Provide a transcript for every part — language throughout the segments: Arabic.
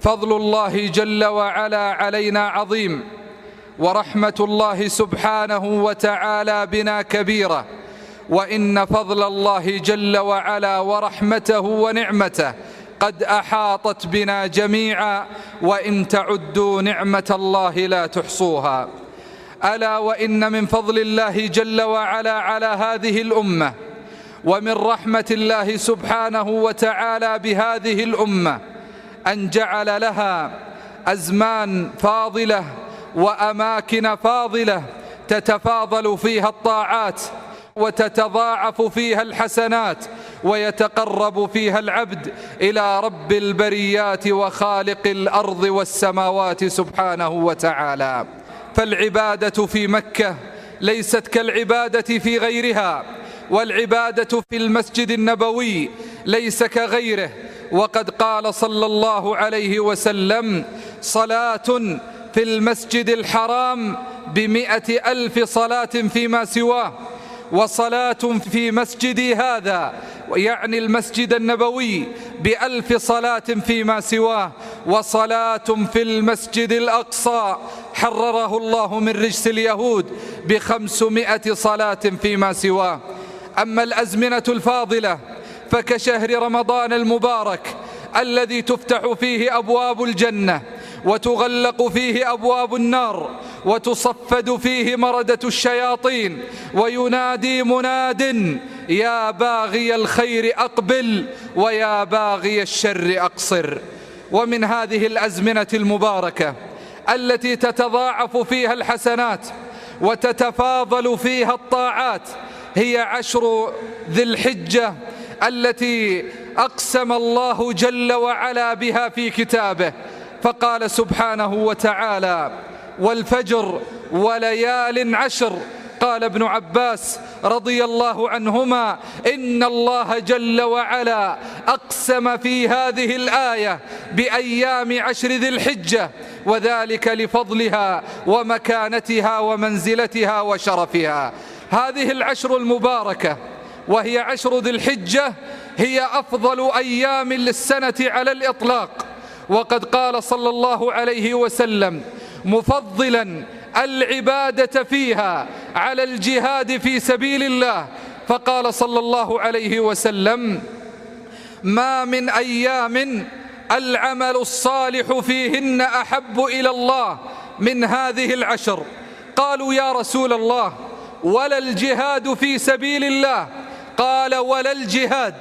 فضل الله جل وعلا علينا عظيم، ورحمة الله سبحانه وتعالى بنا كبيرة، وإن فضل الله جل وعلا ورحمته ونعمته قد أحاطت بنا جميعا، وإن تعدوا نعمة الله لا تحصوها. ألا وإن من فضل الله جل وعلا على هذه الأمة ومن رحمة الله سبحانه وتعالى بهذه الأمة أن جعل لها أزمان فاضلة وأماكن فاضلة تتفاضل فيها الطاعات وتتضاعف فيها الحسنات ويتقرب فيها العبد إلى رب البريات وخالق الأرض والسماوات سبحانه وتعالى. فالعبادة في مكة ليست كالعبادة في غيرها، والعبادة في المسجد النبوي ليس كغيره. وقد قال صلى الله عليه وسلم: صلاة في المسجد الحرام ب100,000 صلاة فيما سواه، وصلاة في مسجدي هذا يعني المسجد النبوي ب1000 صلاة فيما سواه، وصلاة في المسجد الأقصى حرره الله من رجس اليهود ب500 صلاة فيما سواه. أما الأزمنة الفاضلة فكشهر رمضان المبارك الذي تفتح فيه أبواب الجنة وتغلق فيه أبواب النار وتصفد فيه مردة الشياطين، وينادي مناد: يا باغي الخير أقبل ويا باغي الشر أقصر. ومن هذه الأزمنة المباركة التي تتضاعف فيها الحسنات وتتفاضل فيها الطاعات هي 10 ذي الحجة التي أقسم الله جل وعلا بها في كتابه، فقال سبحانه وتعالى: والفجر وليال عشر. قال ابن عباس رضي الله عنهما: إن الله جل وعلا أقسم في هذه الآية بأيام 10 ذي الحجة، وذلك لفضلها ومكانتها ومنزلتها وشرفها. هذه 10 المباركة وهي 10 ذي الحجة هي أفضل أيام للسنة على الإطلاق. وقد قال صلى الله عليه وسلم مفضلا العبادة فيها على الجهاد في سبيل الله، فقال صلى الله عليه وسلم: ما من أيام العمل الصالح فيهن أحب إلى الله من هذه 10. قالوا: يا رسول الله، ولا الجهاد في سبيل الله؟ قال: ولا الجهاد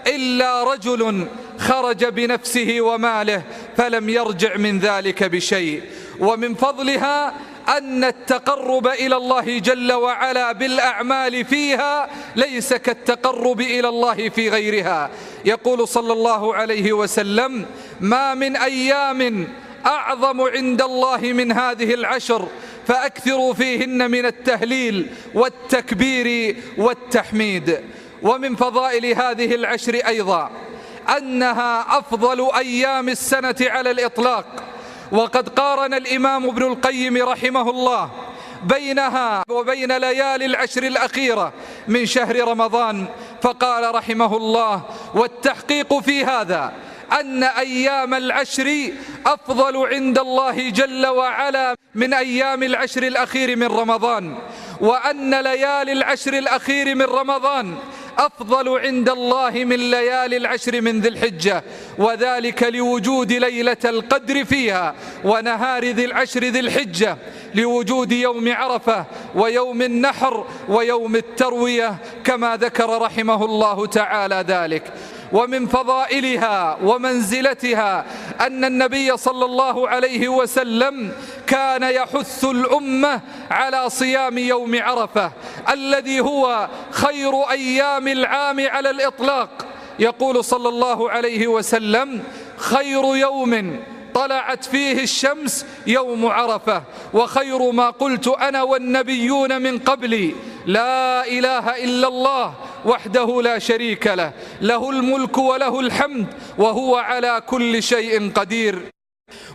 إلا رجل خرج بنفسه وماله فلم يرجع من ذلك بشيء. ومن فضلها أن التقرب إلى الله جل وعلا بالأعمال فيها ليس كالتقرب إلى الله في غيرها. يقول صلى الله عليه وسلم: ما من أيام أعظم عند الله من هذه 10، فأكثروا فيهن من التهليل والتكبير والتحميد. ومن فضائل هذه 10 أيضا أنها أفضل أيام السنة على الإطلاق. وقد قارن الإمام ابن القيم رحمه الله بينها وبين ليالي 10 الأخيرة من شهر رمضان، فقال رحمه الله: والتحقيق في هذا أن أيام 10 أفضل عند الله جل وعلا من أيام 10 الأخير من رمضان، وأن ليالي 10 الأخير من رمضان أفضل عند الله من ليالي 10 من ذي الحجة، وذلك لوجود ليلة القدر فيها ونهار ذي 10 ذي الحجة، لوجود يوم عرفة ويوم النحر ويوم التروية كما ذكر رحمه الله تعالى ذلك. ومن فضائلها ومنزلتها أن النبي صلى الله عليه وسلم كان يحث الأمة على صيام يوم عرفة الذي هو خير أيام العام على الإطلاق. يقول صلى الله عليه وسلم: خير يوم طلعت فيه الشمس يوم عرفة، وخير ما قلت أنا والنبيون من قبلي لا إله إلا الله وحده لا شريك له، له الملك وله الحمد وهو على كل شيء قدير.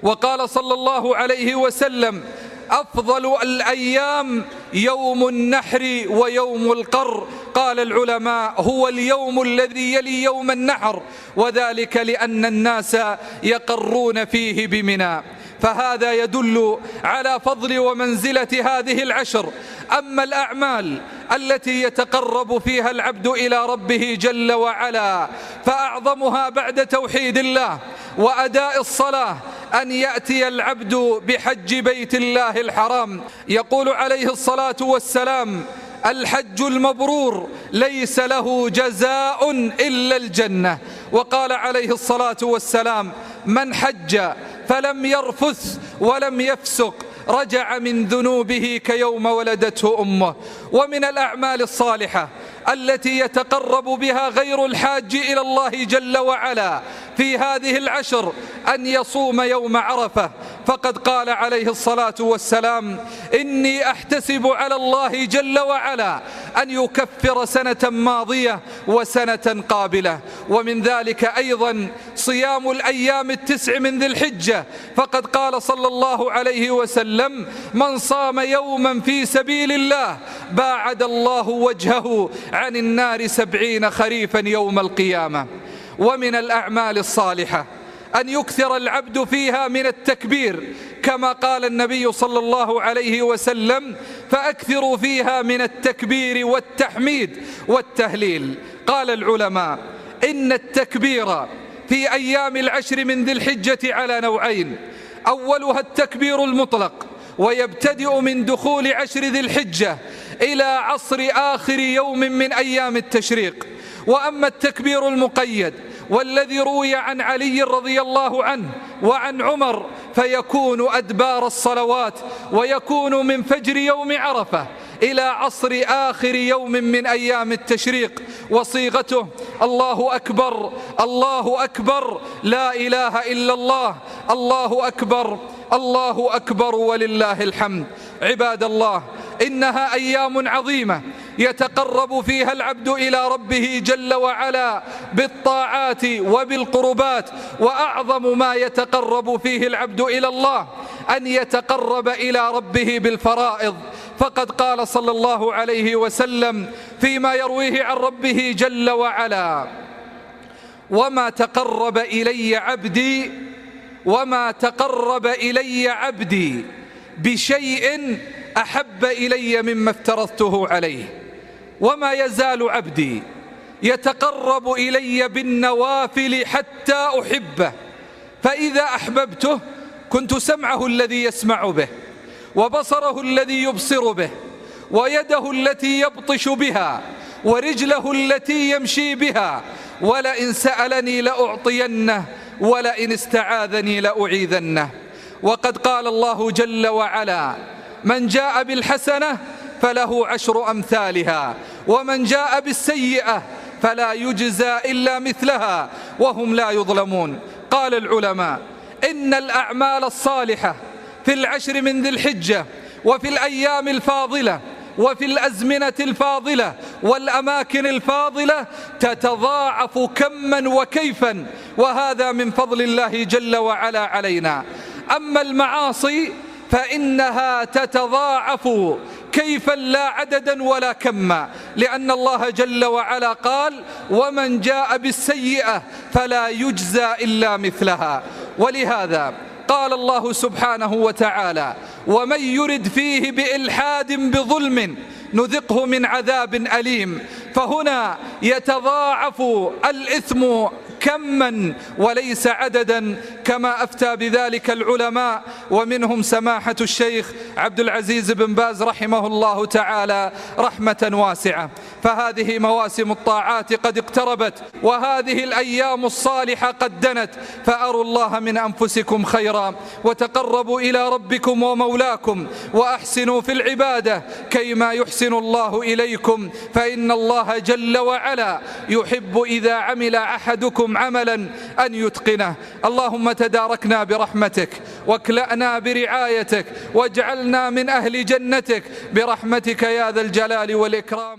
وقال صلى الله عليه وسلم: أفضل الأيام يوم النحر ويوم القر. قال العلماء هو اليوم الذي يلي يوم النحر، وذلك لأن الناس يقرون فيه بمنى. فهذا يدل على فضل ومنزلة هذه العشر. أما الأعمال التي يتقرب فيها العبد إلى ربه جل وعلا فأعظمها بعد توحيد الله وأداء الصلاة أن يأتي العبد بحج بيت الله الحرام. يقول عليه الصلاة والسلام: الحج المبرور ليس له جزاء إلا الجنة. وقال عليه الصلاة والسلام: من حج فلم يرفث ولم يفسق رجع من ذنوبه كيوم ولدته أمه. ومن الأعمال الصالحة التي يتقرب بها غير الحاج إلى الله جل وعلا في هذه العشر أن يصوم يوم عرفة، فقد قال عليه الصلاة والسلام: إني أحتسب على الله جل وعلا أن يكفر سنة ماضية وسنة قابلة. ومن ذلك أيضا صيام الأيام التسع من ذي الحجة، فقد قال صلى الله عليه وسلم: من صام يوما في سبيل الله باعد الله وجهه عن النار 70 خريفا يوم القيامة. ومن الأعمال الصالحة أن يكثر العبد فيها من التكبير، كما قال النبي صلى الله عليه وسلم: فأكثروا فيها من التكبير والتحميد والتهليل. قال العلماء: إن التكبير في أيام العشر من ذي الحجة على نوعين: أولها التكبير المطلق، ويبتدئ من دخول عشر ذي الحجة إلى عصر آخر يوم من أيام التشريق. وأما التكبير المقيد والذي روي عن علي رضي الله عنه وعن عمر فيكون أدبار الصلوات، ويكون من فجر يوم عرفة إلى عصر آخر يوم من أيام التشريق، وصيغته: الله أكبر الله أكبر لا إله إلا الله، الله أكبر الله أكبر ولله الحمد. عباد الله، إنها أيام عظيمة يتقرب فيها العبد إلى ربه جل وعلا بالطاعات وبالقربات، وأعظم ما يتقرب فيه العبد إلى الله أن يتقرب إلى ربه بالفرائض. فقد قال صلى الله عليه وسلم فيما يرويه عن ربه جل وعلا: وما تقرب إلي عبدي بشيء أحب إلي مما افترضته عليه. وما يزال عبدي يتقرب إلي بالنوافل حتى أحبه، فإذا أحببته كنت سمعه الذي يسمع به، وبصره الذي يبصر به، ويده التي يبطش بها، ورجله التي يمشي بها، ولئن سألني لأعطينه، ولئن استعاذني لأعيذنه. وقد قال الله جل وعلا: من جاء بالحسنة فله 10 أمثالها، ومن جاء بالسيئة فلا يجزى إلا مثلها وهم لا يظلمون. قال العلماء: إن الأعمال الصالحة في العشر من ذي الحجة وفي الأيام الفاضلة وفي الأزمنة الفاضلة والأماكن الفاضلة تتضاعف كما وكيفا، وهذا من فضل الله جل وعلا علينا. أما المعاصي فإنها تتضاعف كيفا لا عددا ولا كما، لأن الله جل وعلا قال: ومن جاء بالسيئة فلا يجزى إلا مثلها. ولهذا قال الله سبحانه وتعالى: ومن يرد فيه بإلحاد بظلم نذقه من عذاب أليم. فهنا يتضاعف الإثم كما وليس عددا، كما أفتى بذلك العلماء، ومنهم سماحة الشيخ عبد العزيز بن باز رحمه الله تعالى رحمة واسعة. فهذه مواسم الطاعات قد اقتربت، وهذه الأيام الصالحة قد دنت، فأروا الله من أنفسكم خيرا، وتقربوا إلى ربكم ومولاكم، وأحسنوا في العبادة كيما يحسن الله إليكم، فإن الله جل وعلا يحب إذا عمل أحدكم عملا أن يتقنه. اللهم تداركنا برحمتك، واكلأنا برعايتك، واجعلنا من أهل جنتك برحمتك يا ذا الجلال والإكرام.